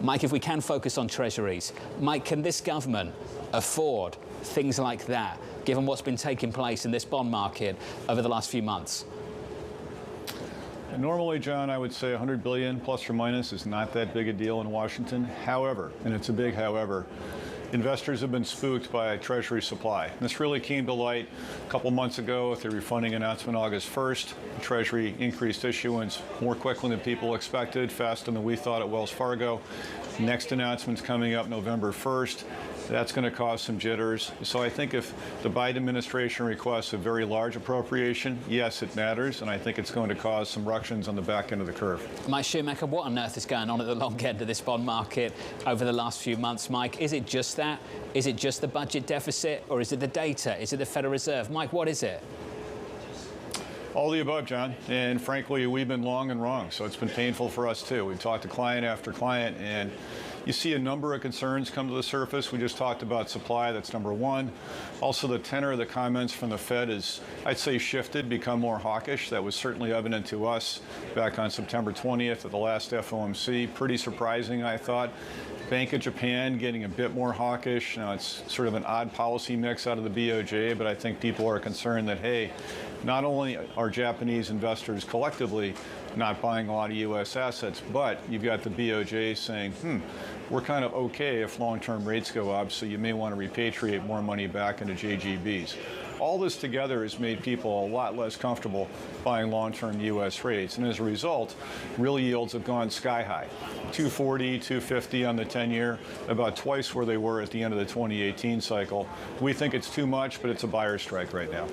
Mike, if we can focus on treasuries, Mike, can this government afford things like that, given what's been taking place in this bond market over the last few months? Normally, John, I would say 100 billion plus or minus is not that big a deal in Washington. However, and it's a big however, investors have been spooked by Treasury supply. This really came to light a couple months ago with the refunding announcement August 1st. The Treasury increased issuance more quickly than people expected, faster than we thought at Wells Fargo. Next announcement's coming up November 1st. That's going to cause some jitters. So I think if the Biden administration requests a very large appropriation, yes, it matters, and I think it's going to cause some ructions on the back end of the curve. Mike Schumacher, what on earth is going on at the long end of this bond market over the last few months, Mike? Is it just that? Is it just the budget deficit, or is it the data? Is it the Federal Reserve? Mike, what is it? All the above, John. And frankly, we've been long and wrong, so it's been painful for us too. We've talked to client after client, and you see a number of concerns come to the surface. We just talked about supply. That's number one. Also, the tenor of the comments from the Fed is, I'd say, shifted, become more hawkish. That was certainly evident to us back on September 20th at the last FOMC. Pretty surprising, I thought. Bank of Japan getting a bit more hawkish. Now, it's sort of an odd policy mix out of the BOJ, but I think people are concerned that, hey, not only are Japanese investors collectively not buying a lot of U.S. assets, but you've got the BOJ saying, we're kind of okay if long-term rates go up, so you may want to repatriate more money back into JGBs. All this together has made people a lot less comfortable buying long-term U.S. rates, and as a result, real yields have gone sky high. 240, 250 on the 10-year, about twice where they were at the end of the 2018 cycle. We think it's too much, but it's a buyer's strike right now.